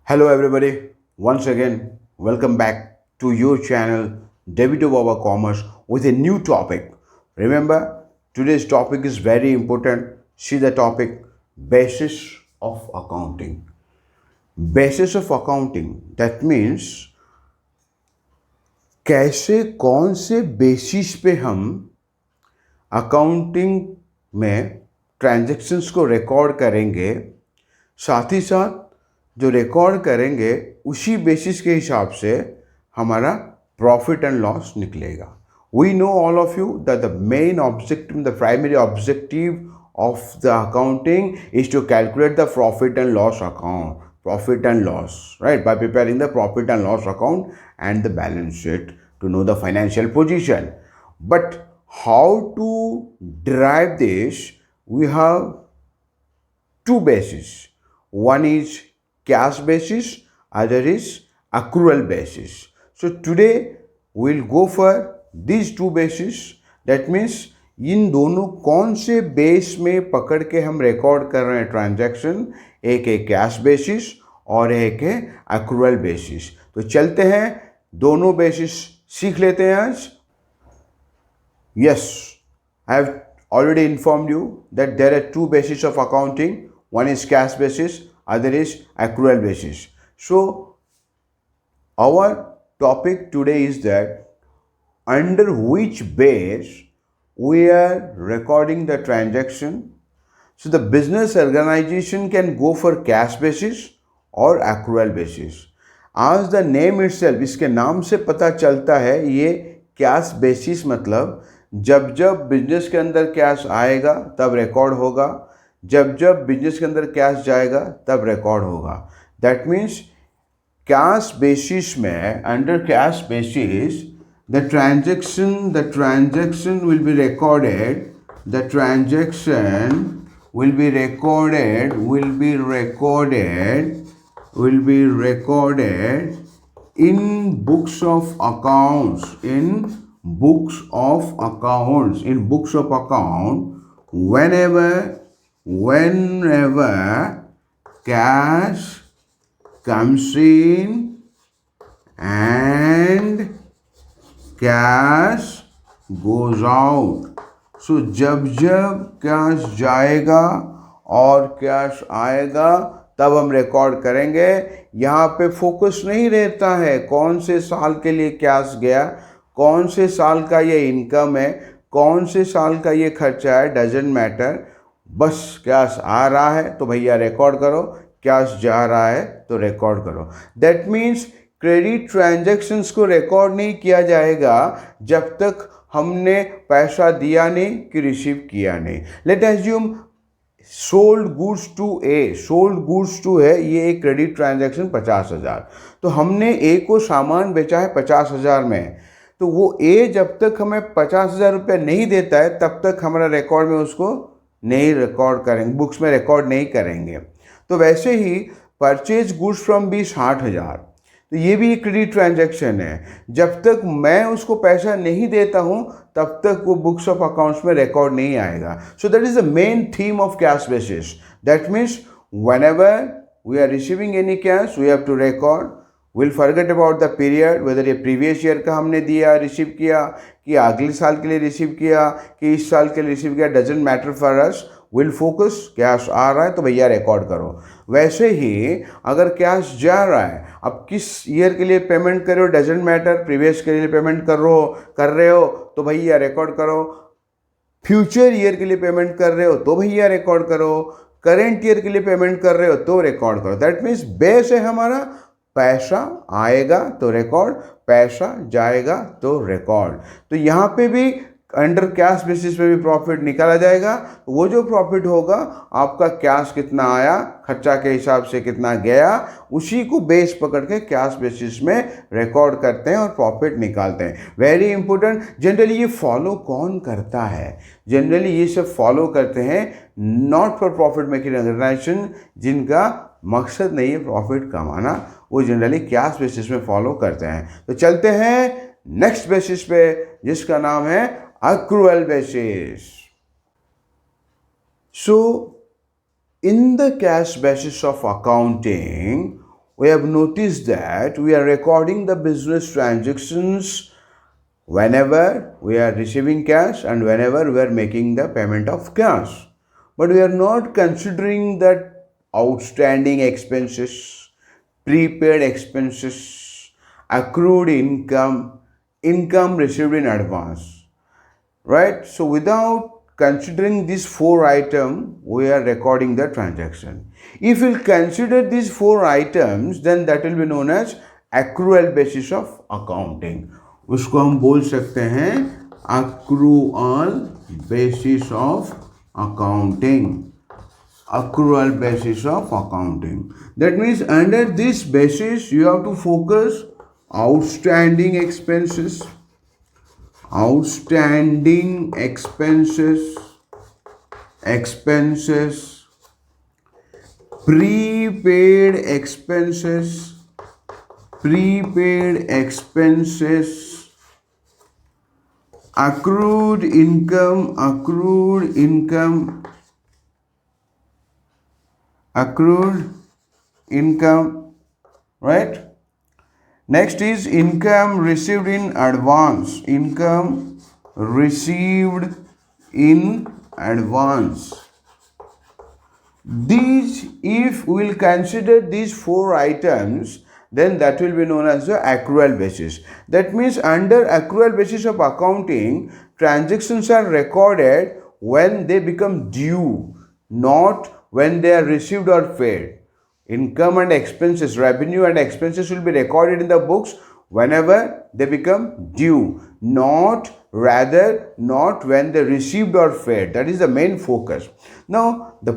Hello, everybody. Once again, welcome back to your channel, Debito Baba Commerce, with a new topic. Remember, today's topic is very important. See the topic basis of accounting. Basis of accounting, that means कैसे कौन से basis पे हम accounting में transactions को record करेंगे, साथ ही साथ जो रिकॉर्ड करेंगे उसी बेसिस के हिसाब से हमारा प्रॉफिट एंड लॉस निकलेगा. We know all of you that the main objective, the primary objective of the accounting is to calculate the profit and loss account, profit and loss, right? By preparing the profit and loss account and the balance sheet to know the financial position. But how to derive this? We have two bases. One is cash basis, other is accrual basis. So today we'll go for these two bases. That means इन दोनों कौन से base में पकड़ के हम record कर रहे हैं ट्रांजैक्शन, एक है कैश बेसिस और एक है एक्रूअल बेसिस. तो चलते हैं, दोनों बेसिस सीख लेते हैं आज. Yes, I have already informed you that there are two basis of accounting. One is cash basis, other is accrual basis. So our topic today is that under which base we are recording the transaction. So the business organization can go for cash basis or accrual basis. As the name itself, इसके नाम से पता चलता है, ये cash basis मतलब जब जब बिजनेस के अंदर कैश आएगा तब रिकॉर्ड होगा, जब जब बिजनेस के अंदर कैश जाएगा तब रिकॉर्ड होगा. दैट मीन्स कैश बेसिस में, under cash basis, the transaction will be recorded, the transaction will be recorded in books of accounts, whenever cash comes in and cash goes out. So जब जब cash जाएगा और cash आएगा तब हम record करेंगे. यहाँ पे फोकस नहीं रहता है कौन से साल के लिए कैश गया, कौन से साल का ये इनकम है, कौन से साल का ये खर्चा है, डजेंट मैटर. बस कैश आ रहा है तो भैया रिकॉर्ड करो, कैश जा रहा है तो रिकॉर्ड करो. दैट मीन्स क्रेडिट ट्रांजैक्शंस को रिकॉर्ड नहीं किया जाएगा जब तक हमने पैसा दिया नहीं कि रिसीव किया नहीं. Let assume sold goods to A, sold goods to है, ये एक क्रेडिट ट्रांजैक्शन 50,000. तो हमने ए को सामान बेचा है 50,000 में, तो वो ए जब तक हमें 50,000 रुपये नहीं देता है तब तक हमारा रिकॉर्ड में उसको नहीं रिकॉर्ड करेंगे, बुक्स में रिकॉर्ड नहीं करेंगे. तो वैसे ही परचेज गुड्स फ्रॉम बी 60,000, तो ये भी एक क्रेडिट ट्रांजैक्शन है. जब तक मैं उसको पैसा नहीं देता हूँ तब तक वो बुक्स ऑफ अकाउंट्स में रिकॉर्ड नहीं आएगा. So that is the main theme of cash basis. That means whenever we are receiving any cash we have to record. Will forget about the period, whether ये previous year का हमने दिया, receive किया, कि अगले साल के लिए रिसीव किया, कि इस साल के लिए रिसीव किया, doesn't matter for us. Will focus, cash आ रहा है तो भैया रिकॉर्ड करो. वैसे ही अगर कैश जा रहा है, अब किस ईयर के लिए पेमेंट कर रहे हो डजेंट मैटर, प्रीवियस के लिए पेमेंट कर रहे हो तो भैया रिकॉर्ड करो. फ्यूचर ईयर के लिए पेमेंट कर रहे हो तो भैया रिकॉर्ड करो. करेंट ईयर के लिए पेमेंट कर रहे हो तो रिकॉर्ड करो. दैट मीन्स बेस है हमारा, पैसा आएगा तो रिकॉर्ड, पैसा जाएगा तो रिकॉर्ड. तो यहाँ पे भी अंडर कैश बेसिस पे भी प्रॉफिट निकाला जाएगा. वो जो प्रॉफिट होगा, आपका कैश कितना आया, खर्चा के हिसाब से कितना गया, उसी को बेस पकड़ के कैश बेसिस में रिकॉर्ड करते हैं और प्रॉफिट निकालते हैं. Very important. जनरली ये फॉलो कौन करता है? जनरली ये सब फॉलो करते हैं not for profit making organization, जिनका मकसद नहीं है प्रॉफिट कमाना, वो जनरली कैश बेसिस में फॉलो करते हैं. तो चलते हैं नेक्स्ट बेसिस पे, जिसका नाम है accrual basis. So in the cash basis of accounting, we have noticed that we are recording the business transactions whenever we are receiving cash and whenever we are making the payment of cash. But we are not considering that outstanding expenses, prepaid expenses, accrued income, income received in advance, right? So without considering these four items, we are recording the transaction. If we consider these four items, then that will be known as accrual basis of accounting. उसको हम बोल सकते हैं accrual basis of accounting. Accrual basis of accounting. That means under this basis you have to focus outstanding expenses, outstanding expenses, prepaid expenses, accrued income, right? Next is income received in advance. Income received in advance. These, if we will consider these four items, then that will be known as the accrual basis. That means under accrual basis of accounting, transactions are recorded when they become due, not when they are received or paid. Income and expenses, revenue and expenses will be recorded in the books whenever they become due, not when they received or paid. That is the main focus. Now the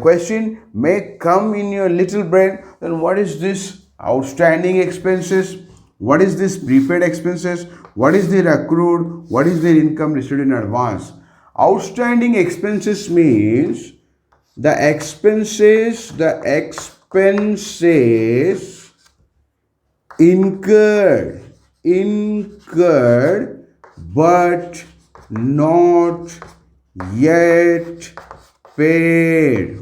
question may come in your little brain, then what is this outstanding expenses? What is this prepaid expenses? What is their accrued? What is their income received in advance? Outstanding expenses means the expenses incurred but not yet paid.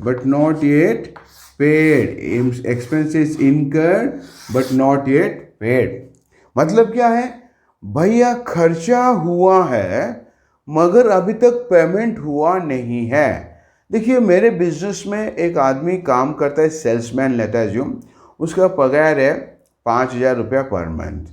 Expenses incurred but not yet paid. मतलब क्या है भैया, खर्चा हुआ है मगर अभी तक पेमेंट हुआ नहीं है. देखिए मेरे बिजनेस में एक आदमी काम करता है, सेल्समैन लेता है जो, उसका पगार है 5,000 रुपया पर मंथ.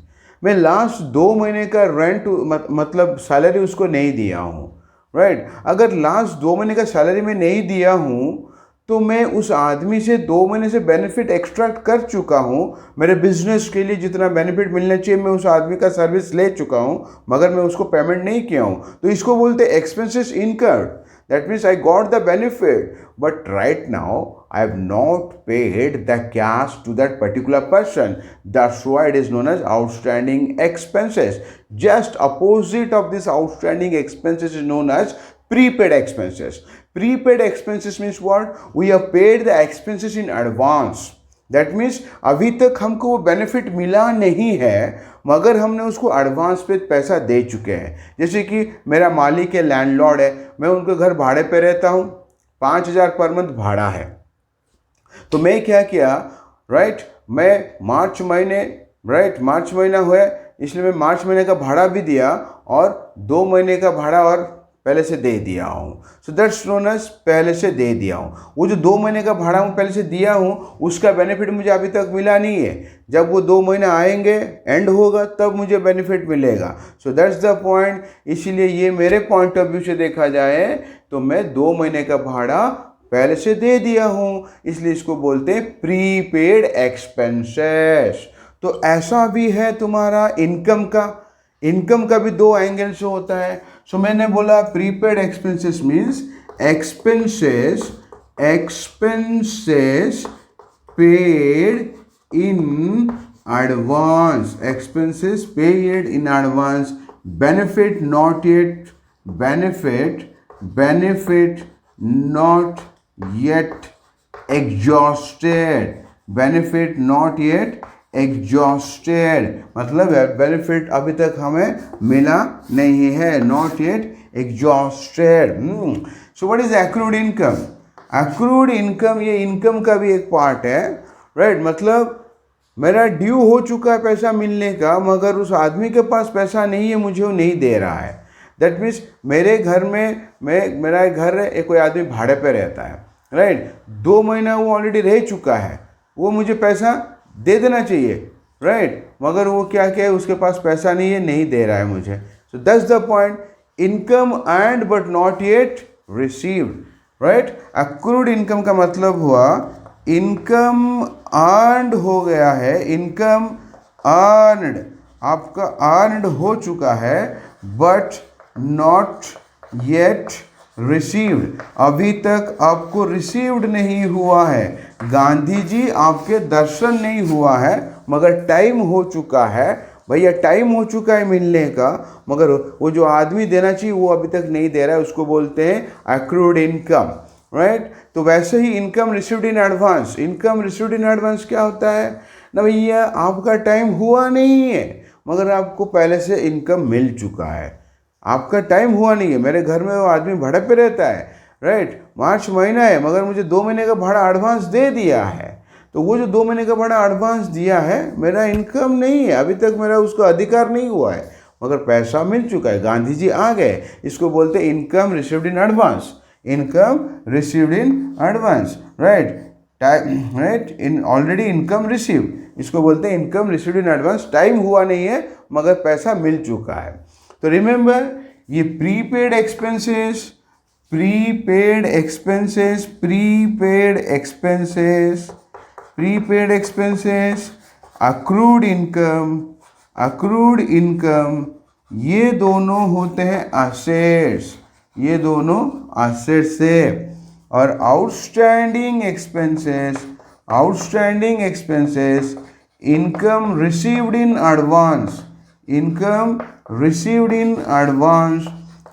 मैं लास्ट 2 महीने का रेंट मतलब सैलरी उसको नहीं दिया हूँ, राइट? अगर लास्ट 2 महीने का सैलरी मैं नहीं दिया हूँ तो मैं उस आदमी से 2 महीने से बेनिफिट एक्सट्रैक्ट कर चुका हूँ. मेरे बिजनेस के लिए जितना बेनिफिट मिलना चाहिए मैं उस आदमी का सर्विस ले चुका हूँ, मगर मैं उसको पेमेंट नहीं किया हूँ. तो इसको बोलते हैं expenses incurred. That means I got the benefit, but right now I have not paid the cash to that particular person. That's why it is known as outstanding expenses. Just opposite of this outstanding expenses is known as prepaid expenses. Prepaid expenses means what? We have paid the expenses in advance. That means अभी तक हमको वो benefit मिला नहीं है मगर हमने उसको एडवांस पे पैसा दे चुके हैं. जैसे कि मेरा मालिक है, लैंडलॉर्ड है, मैं उनके घर भाड़े पे रहता हूँ, 5,000 पर मंथ भाड़ा है. तो मैं क्या किया, राइट, मैं मार्च महीना हुआ इसलिए मैं मार्च महीने का भाड़ा भी दिया और 2 महीने का भाड़ा और पहले से दे दिया हूँ. सो दैट्स नोन एज पहले से दे दिया हूँ. वो जो 2 महीने का भाड़ा मैं पहले से दिया हूँ उसका बेनिफिट मुझे अभी तक मिला नहीं है. जब वो 2 महीने आएंगे, एंड होगा, तब मुझे बेनिफिट मिलेगा. So that's the point. इसीलिए ये मेरे पॉइंट ऑफ व्यू से देखा जाए तो मैं 2 महीने का भाड़ा पहले से दे दिया हूँ, इसलिए इसको बोलते हैं प्रीपेड एक्सपेंसेस. तो ऐसा भी है तुम्हारा इनकम का भी 2 एंगल से होता है. सो मैंने बोला prepaid expenses means expenses paid in advance. Expenses paid in advance. Benefit not yet exhausted. मतलब बेनिफिट अभी तक हमें मिला नहीं है, not yet exhausted. So what is accrued income? accrued income ये इनकम का भी एक पार्ट है, राइट, मतलब मेरा ड्यू हो चुका है पैसा मिलने का, मगर उस आदमी के पास पैसा नहीं है, मुझे वो नहीं दे रहा है। दैट मीन्स मेरे घर में मेरा एक घर है, एक कोई आदमी भाड़े पे रहता है, राइट, 2 महीना वो ऑलरेडी रह चुका है, वो मुझे पैसा दे देना चाहिए, राइट, मगर वो क्या है, उसके पास पैसा नहीं है, नहीं दे रहा है मुझे। So that's the point, income earned but not yet received, right. Accrued income का मतलब हुआ इनकम अर्न्ड हो गया है, इनकम अर्न्ड, आपका अर्न्ड हो चुका है, बट नॉट येट रिसीव्ड, अभी तक आपको रिसीव्ड नहीं हुआ है। गांधी जी आपके दर्शन नहीं हुआ है, मगर टाइम हो चुका है, भैया टाइम हो चुका है मिलने का, मगर वो जो आदमी देना चाहिए वो अभी तक नहीं दे रहा है, उसको बोलते हैं अक्रूड इनकम, राइट। तो वैसे ही income received in advance, income received in advance क्या होता है ना भैया, आपका टाइम हुआ नहीं है, मगर आपको पहले से इनकम मिल चुका है। आपका टाइम हुआ नहीं है, मेरे घर में वो आदमी भाड़े पे रहता है, राइट, मार्च महीना है, मगर मुझे 2 महीने का भाड़ा एडवांस दे दिया है, तो वो जो 2 महीने का भाड़ा एडवांस दिया है, मेरा इनकम नहीं है, अभी तक मेरा उसको अधिकार नहीं हुआ है, मगर पैसा मिल चुका है, गांधी जी आ गए, इसको बोलते हैं income received in advance, income received in advance, right, right, in already income received, इसको बोलते हैं income received in advance, time हुआ नहीं है, मगर पैसा मिल चुका है। तो रिमेंबर, ये prepaid expenses, prepaid expenses, prepaid expenses, prepaid expenses, accrued income, accrued income, ये दोनों होते हैं असेट्स, ये दोनों असेट्स है। और outstanding expenses, outstanding expenses, income received in advance, income received in advance,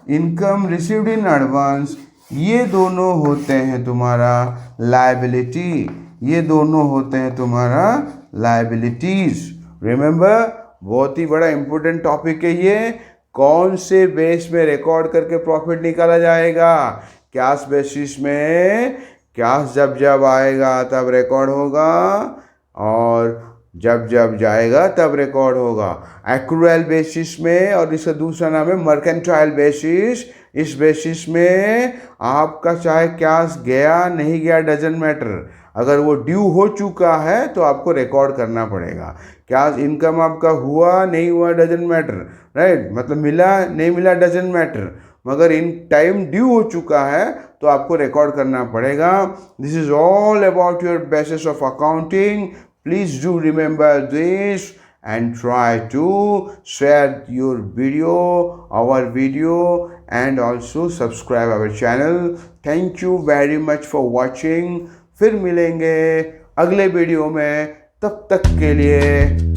income received in advance, ये दोनों होते हैं तुम्हारा लायबिलिटी, ये दोनों होते हैं तुम्हारा लायबिलिटीज। रिमेंबर, बहुत ही बड़ा इंपॉर्टेंट टॉपिक है ये, कौन से बेस में रिकॉर्ड करके प्रॉफिट निकाला जाएगा, कैश बेसिस में, कैश जब जब आएगा तब रिकॉर्ड होगा, और जब जब जाएगा तब रिकॉर्ड होगा। एक्रूअल बेसिस में, और इसका दूसरा नाम है मर्केंटाइल बेसिस, इस बेसिस में आपका चाहे कैश गया नहीं गया डजंट मैटर, अगर वो ड्यू हो चुका है तो आपको रिकॉर्ड करना पड़ेगा। कैश इनकम आपका हुआ नहीं हुआ डजंट मैटर, राइट, मतलब मिला नहीं मिला डजंट मैटर, मगर इन टाइम ड्यू हो चुका है तो आपको रिकॉर्ड करना पड़ेगा। This is all about your basis of accounting. Please do remember this and try to share your video, our video, and also subscribe our channel. Thank you very much for watching. फिर मिलेंगे अगले video में, तब तक के लिए